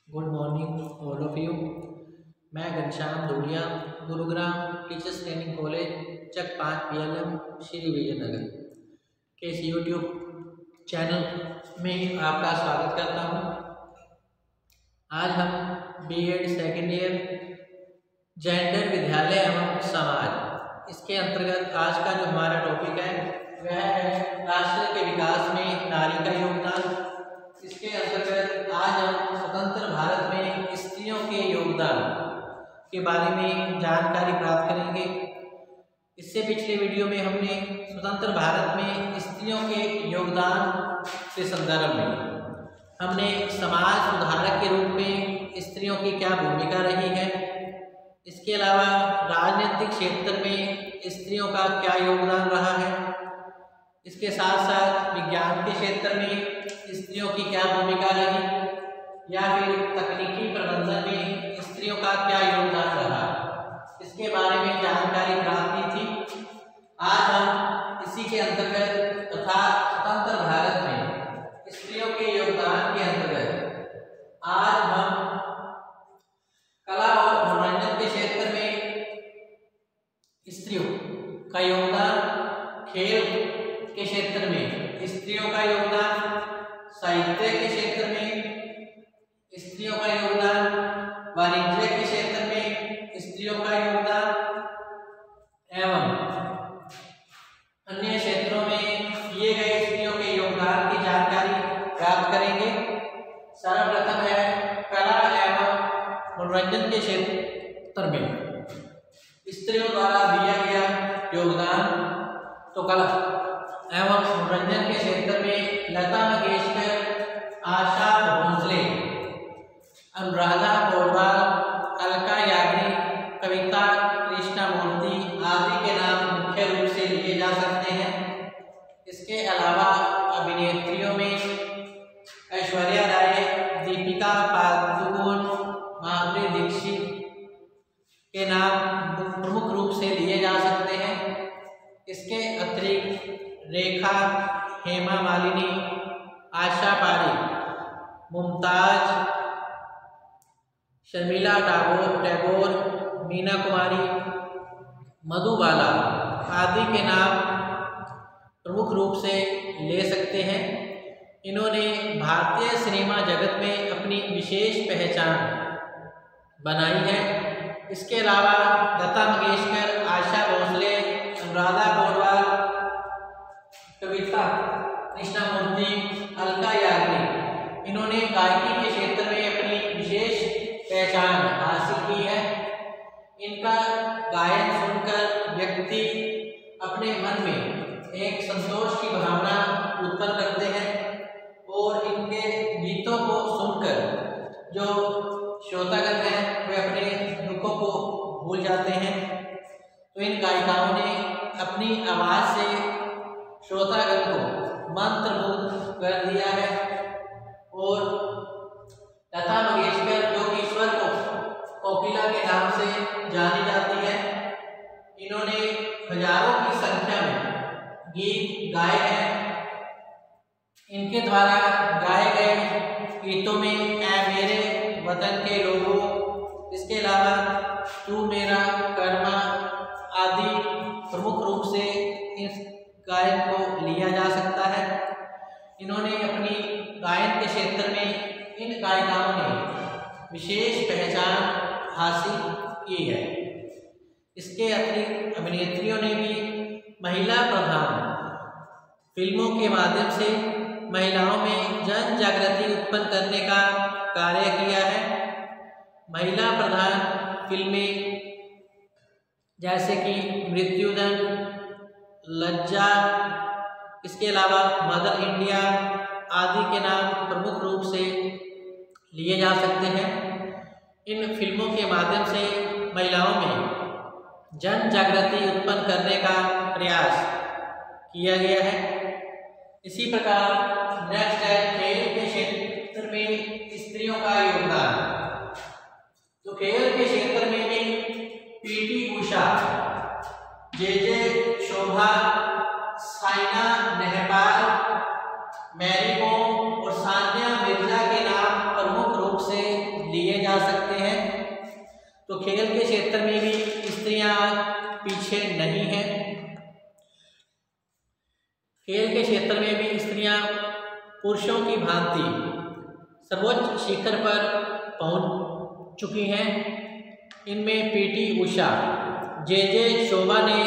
Good morning all of you. मैं Ghanshyam Dhuliya, Gurugram teachers training college Chak 5 PLM Shri Vijaynagar के इस यूट्यूब चैनल में आपका स्वागत करता हूं। आज हम B.Ed सेकेंड ईयर जेंडर विद्यालय एवं समाज, इसके अंतर्गत आज का जो हमारा टॉपिक है वह है राष्ट्र के विकास में नारी का योगदान। इसके अंतर्गत आज हम स्वतंत्र भारत में स्त्रियों के योगदान के बारे में जानकारी प्राप्त करेंगे। इससे पिछले वीडियो में हमने स्वतंत्र भारत में स्त्रियों के योगदान के संदर्भ में हमने समाज सुधारक के रूप में स्त्रियों की क्या भूमिका रही है, इसके अलावा राजनीतिक क्षेत्र में स्त्रियों का क्या योगदान रहा है, इसके साथ साथ विज्ञान के क्षेत्र में स्त्रियों की क्या भूमिका रही, या फिर तकनीकी प्रबंधन में स्त्रियों का क्या योगदान रहा, इसके बारे में जानकारी प्राप्त की थी। आज हम इसी के अंतर्गत तथा स्वतंत्र भारत में स्त्रियों के योगदान के अंतर्गत आज हम कला और मनोरंजन के क्षेत्र में स्त्रियों का योगदान, खेल के क्षेत्र में स्त्रियों का योगदान, साहित्य के क्षेत्र में स्त्रियों का योगदान, वाणिज्य के क्षेत्र में स्त्रियों का योगदान एवं अन्य क्षेत्रों में किए गए स्त्रियों के योगदान की जानकारी प्राप्त करेंगे। सर्वप्रथम है कला एवं मनोरंजन के क्षेत्र में स्त्रियों द्वारा दिया गया योगदान। तो कला एवं मनोरंजन के क्षेत्र में लता मंगेशकर, आशा भोसले, अनुराधा पौडवाल, अलका याग्निक, कविता कृष्णमूर्ति आदि के नाम मुख्य रूप से लिए जा सकते हैं। इसके अलावा अभिनेत्रियों में ऐश्वर्या राय, दीपिका पादुकोण, माधुरी दीक्षित के नाम प्रमुख रूप से लिए जा सकते हैं। इसके अतिरिक्त रेखा, हेमा मालिनी, आशा पारेख, मुमताज, शर्मिला टैगोर, मीना कुमारी, मधुबाला आदि के नाम प्रमुख रूप से ले सकते हैं। इन्होंने भारतीय सिनेमा जगत में अपनी विशेष पहचान बनाई है। इसके अलावा लता मंगेशकर, आशा भोसले, अनुराधा पौडवाल, कविता कृष्णमूर्ति, अलका याग्निक, इन्होंने गायकी के क्षेत्र में अपनी विशेष पहचान हासिल की है। इनका गायन सुनकर व्यक्ति अपने मन में एक संतोष की भावना उत्पन्न करते हैं और इनके गीतों को सुनकर जो श्रोतागण हैं वे अपने दुखों को भूल जाते हैं। तो इन गायिकाओं ने अपनी आवाज़ से श्रोतागण को मंत्रमुग्ध कर दिया है। और लता मंगेशकर जो कि स्वर कोकिला के नाम से जानी जाती है, इन्होंने हजारों की संख्या में गीत गाए हैं। इनके द्वारा गाए गए गीतों में ऐ मेरे वतन के लोगों, इसके अलावा तू मेरा कर्मा आदि प्रमुख रूप से इस गायन को लिया जा सकता है। इन्होंने अपनी गायन के क्षेत्र में इन गायिकाओं ने विशेष पहचान हासिल की है। इसके अतिरिक्त अभिनेत्रियों ने भी महिला प्रधान फिल्मों के माध्यम से महिलाओं में जन जागृति उत्पन्न करने का कार्य किया है। महिला प्रधान फिल्में जैसे कि मृत्युदंड, लज्जा, इसके अलावा मदर इंडिया आदि के नाम प्रमुख रूप से लिए जा सकते हैं। इन फिल्मों के माध्यम से महिलाओं में जन जागृति उत्पन्न करने का प्रयास किया गया है। इसी प्रकार नेक्स्ट है खेल के क्षेत्र में स्त्रियों का योगदान। तो खेल के क्षेत्र में भी PT उषा, JJ शोभा, साइना नेहवाल, मैरी कॉम और सानिया मिर्जा के नाम प्रमुख रूप से लिए जा सकते हैं। तो खेल के क्षेत्र में भी स्त्रियां पीछे नहीं हैं। खेल के क्षेत्र में भी स्त्रियां पुरुषों की भांति सर्वोच्च शिखर पर पहुंच चुकी हैं। इनमें पीटी उषा, जे शोभा ने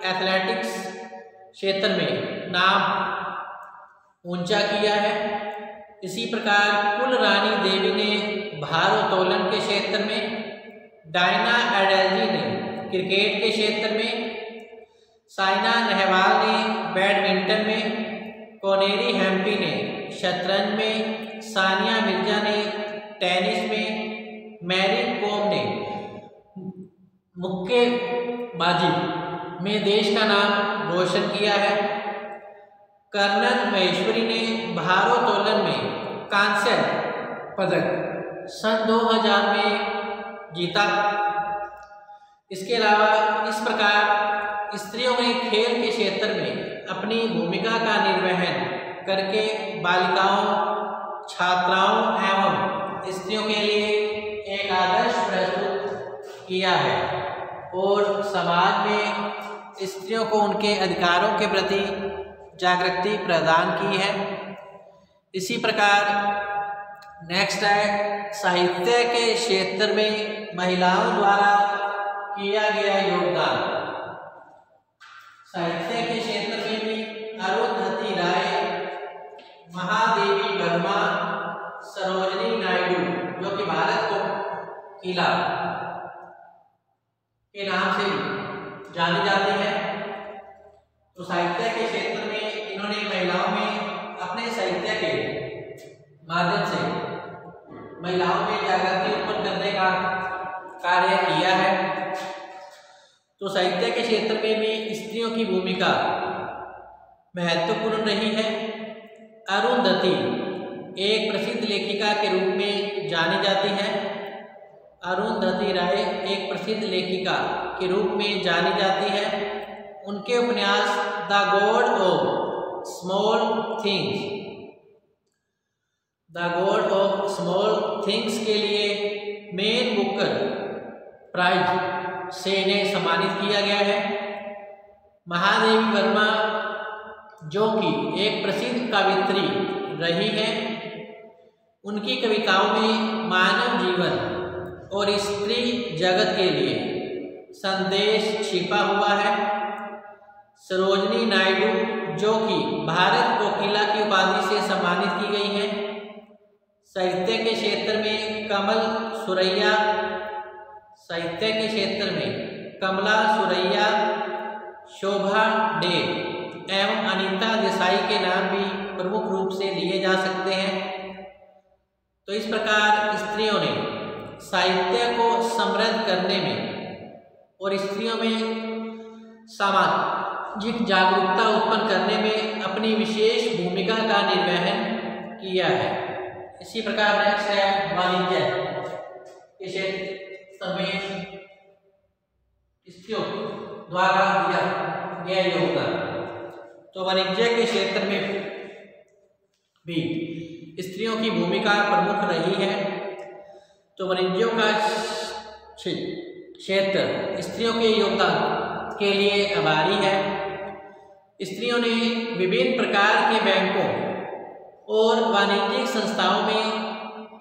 एथलेटिक्स क्षेत्र में नाम ऊंचा किया है। इसी प्रकार कुल रानी देवी ने भारोत्तोलन के क्षेत्र में, डायना एडल्जी ने क्रिकेट के क्षेत्र में, साइना नेहवाल ने बैडमिंटन में, कोनेरी हेम्पी ने शतरंज में, सानिया मिर्जा ने टेनिस में, मैरी कॉम ने मुक्केबाजी में देश का नाम रोशन किया है। कर्नल महेश्वरी ने भारोत्तोलन में कांस्य पदक सन 2000 में जीता। इसके अलावा इस प्रकार स्त्रियों ने खेल के क्षेत्र में अपनी भूमिका का निर्वहन करके बालिकाओं, छात्राओं एवं स्त्रियों के लिए एक आदर्श प्रस्तुत किया है और समाज में स्त्रियों को उनके अधिकारों के प्रति जागृति प्रदान की है। इसी प्रकार नेक्स्ट है साहित्य के क्षेत्र में महिलाओं द्वारा किया गया योगदान। साहित्य के क्षेत्र में भी अरुंधति राय, महादेवी वर्मा, सरोजनी नायडू जो कि भारत को किला के नाम से जानी जाती है। तो साहित्य के क्षेत्र में इन्होंने महिलाओं में अपने साहित्य के माध्यम से महिलाओं में जागृति उत्पन्न करने का कार्य किया है। तो साहित्य के क्षेत्र में भी स्त्रियों की भूमिका महत्वपूर्ण रही है। अरुंधति एक प्रसिद्ध लेखिका के रूप में जानी जाती है। अरुंधति राय एक प्रसिद्ध लेखिका के रूप में जानी जाती है। उनके उपन्यास the God of small things, the God of small things के लिए मेन बुकर प्राइज से इन्हें सम्मानित किया गया है। महादेवी वर्मा जो कि एक प्रसिद्ध कवियत्री रही है, उनकी कविताओं में मानव जीवन और स्त्री जगत के लिए संदेश छिपा हुआ है। सरोजनी नायडू जो कि भारत कोकिला की उपाधि से सम्मानित की गई हैं। साहित्य के क्षेत्र में कमल सुरैया, साहित्य के क्षेत्र में कमला सुरैया, शोभा डे एवं अनीता देसाई के नाम भी प्रमुख रूप से लिए जा सकते हैं। तो इस प्रकार स्त्रियों ने साहित्य को समृद्ध करने में और स्त्रियों में सामाजिक जागरूकता उत्पन्न करने में अपनी विशेष भूमिका का निर्वहन किया है। इसी प्रकार नेक्स्ट है वाणिज्य के क्षेत्र में स्त्रियों द्वारा दिया गया योगदान। तो वाणिज्य के क्षेत्र में भी स्त्रियों की भूमिका प्रमुख रही है। तो वाणिज्यों का क्षेत्र स्त्रियों के योगदान के लिए आभारी है। स्त्रियों ने विभिन्न प्रकार के बैंकों और वाणिज्यिक संस्थाओं में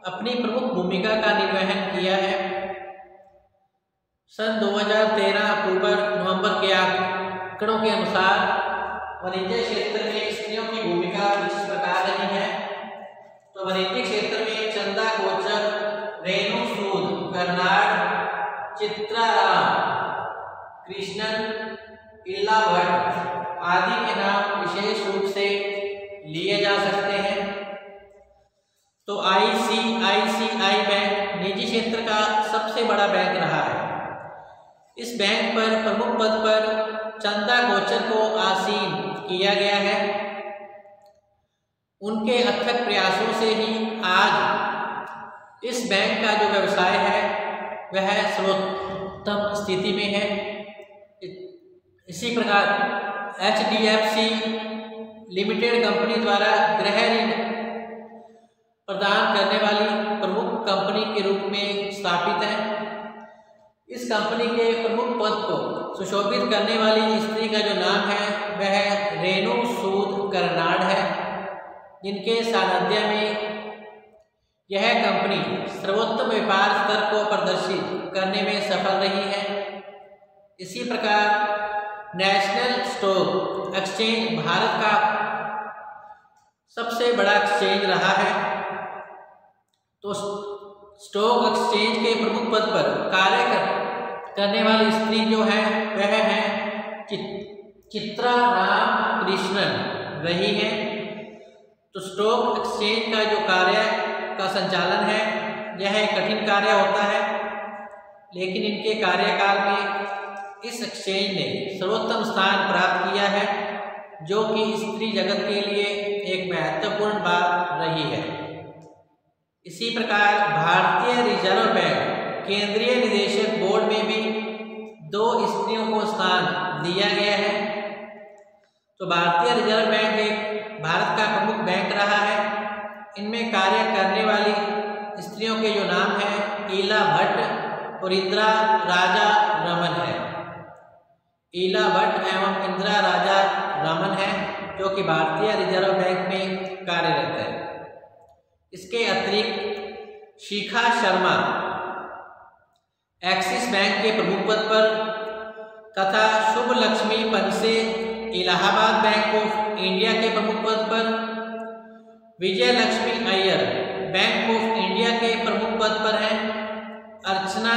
अपनी प्रमुख भूमिका का निर्वहन किया है। सन 2013 अक्टूबर-नवंबर के आंकड़ों के अनुसार वाणिज्य क्षेत्र में स्त्रियों की भूमिका इस प्रकार रही है। तो वाणिज्य क्षेत्र में चंदा कोचर, रेणु सूद, कर्नाड, चित्राराम, कृष्णन, इल्ला भट्ट आदि के नाम विशेष रूप से लिए जा सकते हैं। तो ICICI बैंक निजी क्षेत्र का सबसे बड़ा बैंक रहा है। इस बैंक पर प्रमुख पद पर चंदा कोचर को आसीन किया गया है। उनके अथक प्रयासों से ही आज इस बैंक का जो व्यवसाय है वह सर्वोत्तम स्थिति में है। इसी प्रकार HDFC लिमिटेड कंपनी द्वारा गृह ऋण प्रदान करने वाली प्रमुख कंपनी के रूप में स्थापित है। इस कंपनी के प्रमुख पद को सुशोभित करने वाली स्त्री का जो नाम है वह रेणु सूद कर्नाड है, जिनके सानिध्य में यह कंपनी सर्वोत्तम व्यापार स्तर को प्रदर्शित करने में सफल रही है। इसी प्रकार नेशनल स्टॉक एक्सचेंज भारत का सबसे बड़ा एक्सचेंज रहा है। तो स्टॉक एक्सचेंज के प्रमुख पद पर कार्य करने वाली स्त्री जो है वह है चित्रा रामकृष्णन रही है। तो स्टॉक एक्सचेंज का जो कार्य का संचालन है यह एक कठिन कार्य होता है, लेकिन इनके कार्यकाल में इस एक्सचेंज ने सर्वोत्तम स्थान प्राप्त किया है, जो कि स्त्री जगत के लिए एक महत्वपूर्ण बात रही है। इसी प्रकार भारतीय रिजर्व बैंक केंद्रीय निदेशक बोर्ड में भी 2 स्त्रियों को स्थान दिया गया है। तो भारतीय रिजर्व बैंक एक भारत का प्रमुख बैंक रहा है। इनमें कार्य करने वाली स्त्रियों के जो नाम है ईला भट्ट और इंदिरा राजा रमन है। ईला भट्ट एवं इंदिरा राजा रमन है, जो कि भारतीय रिजर्व बैंक में कार्यरत है। इसके अतिरिक्त शिखा शर्मा एक्सिस बैंक के प्रमुख पद पर तथा Shubhalakshmi Panse Allahabad bank of India के प्रमुख पद पर, Vijayalakshmi Iyer bank of India के प्रमुख पद पर हैं, Archana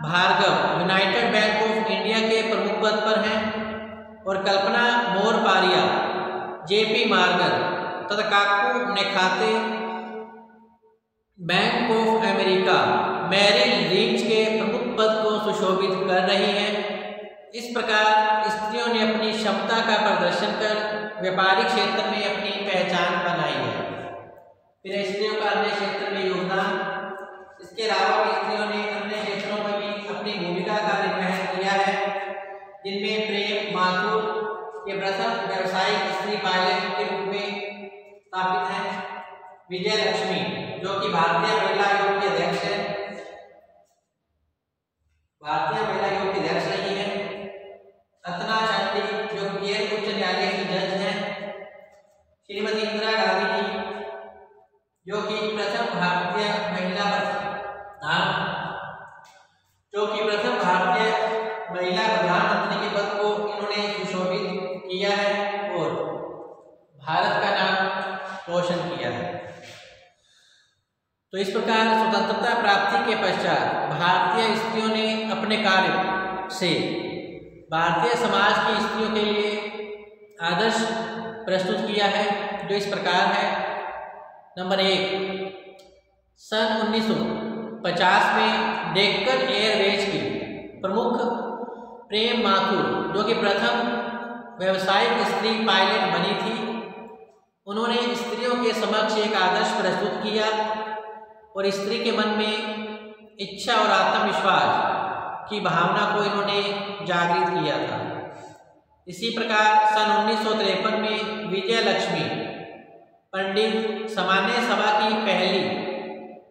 Bhargava united bank of India के प्रमुख पद पर हैं और कल्पना मोरपारिया जेपी मॉर्गन तथा Kaku Nakhate bank of America Merrill Lynch के प्रमुख पद को सुशोभित कर रही हैं। इस प्रकार स्त्रियों ने अपनी क्षमता का प्रदर्शन कर व्यापारिक क्षेत्र में अपनी पहचान बनाई है। फिर स्त्रियों का अन्य क्षेत्र में योगदान, इसके अलावा भी स्त्रियों ने अन्य क्षेत्रों में भी अपनी भूमिका का निर्वहन किया है, जिनमें प्रेम माथुर ये प्रथम व्यावसायिक स्त्री पायलट के रूप में स्थापित हैं, विजय लक्ष्मी जो कि भारतीय महिला आयोग के अध्यक्ष है, भारतीय महिला आयोग की अध्यक्ष रही है, रत्ना चंडी जो केरल उच्च न्यायालय की जज हैं, श्रीमती इंदिरा गांधी जी जो कि प्रथम भारतीय महिला प्रधानमंत्री के पद को इन्होंने सुशोभित किया है और भारत का नाम रोशन किया है। तो इस प्रकार स्वतंत्रता प्राप्ति के पश्चात भारतीय स्त्रियों ने अपने कार्य से भारतीय समाज की स्त्रियों के लिए आदर्श प्रस्तुत किया है, जो इस प्रकार है। नंबर 1, सन 1950 में डेक्कन एयरवेज की प्रमुख प्रेम माथुर जो कि प्रथम व्यावसायिक स्त्री पायलट बनी थी, उन्होंने स्त्रियों के समक्ष एक आदर्श प्रस्तुत किया और स्त्री के मन में इच्छा और आत्मविश्वास की भावना को इन्होंने जागृत किया था। इसी प्रकार सन 1953 में विजय लक्ष्मी पंडित सामान्य सभा की पहली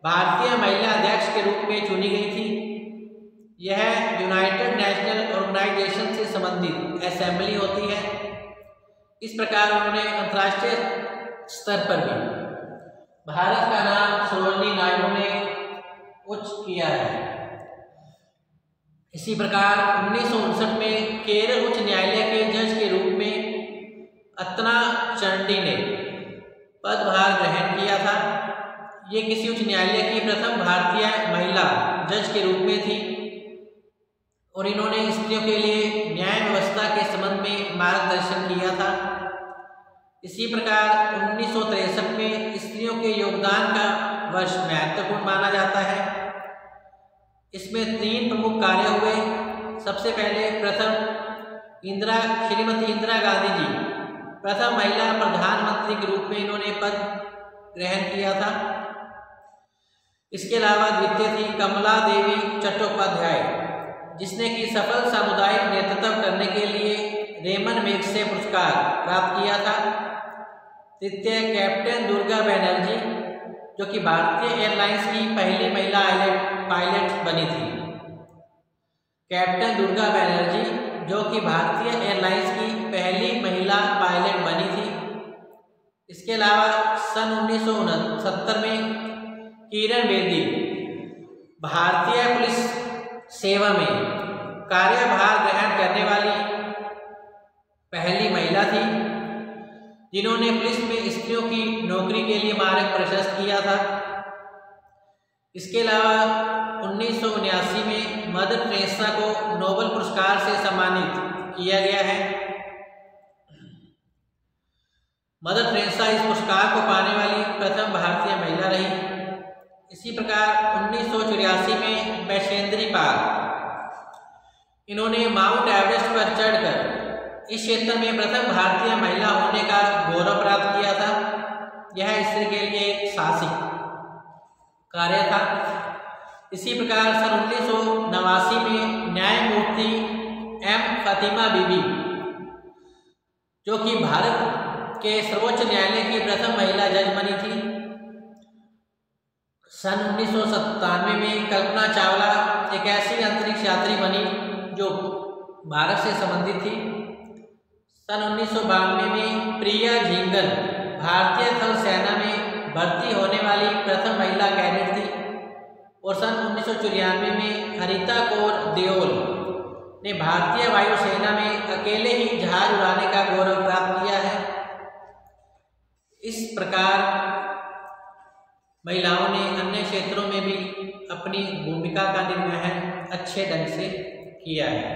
भारतीय महिला अध्यक्ष के रूप में चुनी गई थी। यह यूनाइटेड नेशनल ऑर्गेनाइजेशन से संबंधित असेंबली होती है। इस प्रकार उन्होंने अंतर्राष्ट्रीय स्तर पर भी भारत का नाम सरोजिनी नायडू ने उच्च किया है। इसी प्रकार 1959 में केरल उच्च न्यायालय के जज के रूप में अतना चंडी ने पदभार ग्रहण किया था। ये किसी उच्च न्यायालय की प्रथम भारतीय महिला जज के रूप में थी और इन्होंने स्त्रियों के लिए न्याय व्यवस्था के संबंध में मार्गदर्शन किया था। इसी प्रकार 1963 में स्त्रियों के योगदान का वर्ष महत्वपूर्ण माना जाता है। इसमें 3 प्रमुख कार्य हुए। सबसे पहले श्रीमती इंदिरा गांधी जी प्रथम महिला प्रधानमंत्री के रूप में इन्होंने पद ग्रहण किया था। इसके अलावा द्वितीय थी कमला देवी चट्टोपाध्याय, जिसने कि सफल सामुदायिक नेतृत्व करने के लिए रेमन मैग्सेसे पुरस्कार प्राप्त किया था। तृतीय, कैप्टन दुर्गा बनर्जी जो कि भारतीय एयरलाइंस की पहली महिला पायलट बनी थी। कैप्टन दुर्गा बनर्जी जो कि भारतीय एयरलाइंस की पहली महिला पायलट बनी थी। इसके अलावा सन 1969 में किरण बेदी भारतीय पुलिस सेवा में कार्यभार ग्रहण करने वाली पहली महिला थी जिन्होंने पुलिस में स्त्रियों की नौकरी के लिए मार्ग प्रशस्त किया था। इसके अलावा 1979 में मदर टेरेसा को नोबेल पुरस्कार से सम्मानित किया गया है। मदर टेरेसा इस पुरस्कार को पाने वाली प्रथम भारतीय महिला रही। इसी प्रकार 1984 में बैशेंद्री पाल, इन्होंने माउंट एवरेस्ट पर चढ़कर इस क्षेत्र में प्रथम भारतीय महिला होने का गौरव प्राप्त किया था। यह स्त्री के लिए एक साहसिक कार्य था। इसी प्रकार सन 1989 में न्यायमूर्ति एम फातिमा बीबी जो कि भारत के सर्वोच्च न्यायालय की प्रथम महिला जज बनी थी। सन 1997 में कल्पना चावला एक ऐसी अंतरिक्ष यात्री बनी जो भारत से संबंधित थी। सन 1992 में प्रिया झिंगन भारतीय थल सेना में भर्ती होने वाली प्रथम महिला कैडेट थी। और सन 1994 में हरिता कौर देओल ने भारतीय वायुसेना में अकेले ही जहाज उड़ाने का गौरव प्राप्त किया है। इस प्रकार महिलाओं ने अन्य क्षेत्रों में भी अपनी भूमिका का निर्वहन अच्छे ढंग से किया है।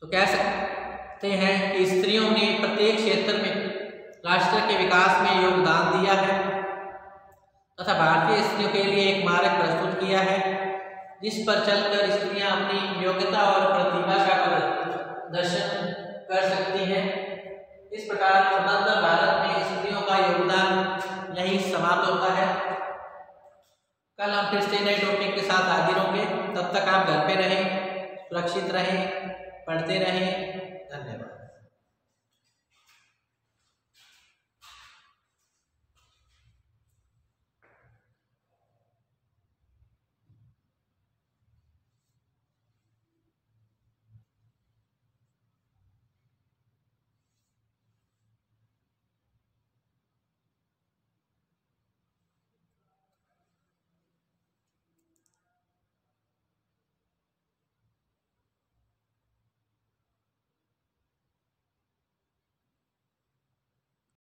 तो कह सकते हैं कि स्त्रियों ने प्रत्येक क्षेत्र में राष्ट्र के विकास में योगदान दिया है तथा भारतीय स्त्रियों के लिए एक मार्ग प्रस्तुत किया है जिस पर चलकर स्त्रियां अपनी योग्यता और प्रतिभा का प्रदर्शन कर सकती हैं। इस प्रकार स्वतंत्र भारत में स्त्रियों का योगदान यही समाप्त होता है। कल हम फिर से नए टॉपिक के साथ हाजिर होंगे। तब तक आप घर पे रहें, सुरक्षित रहें, पढ़ते रहें।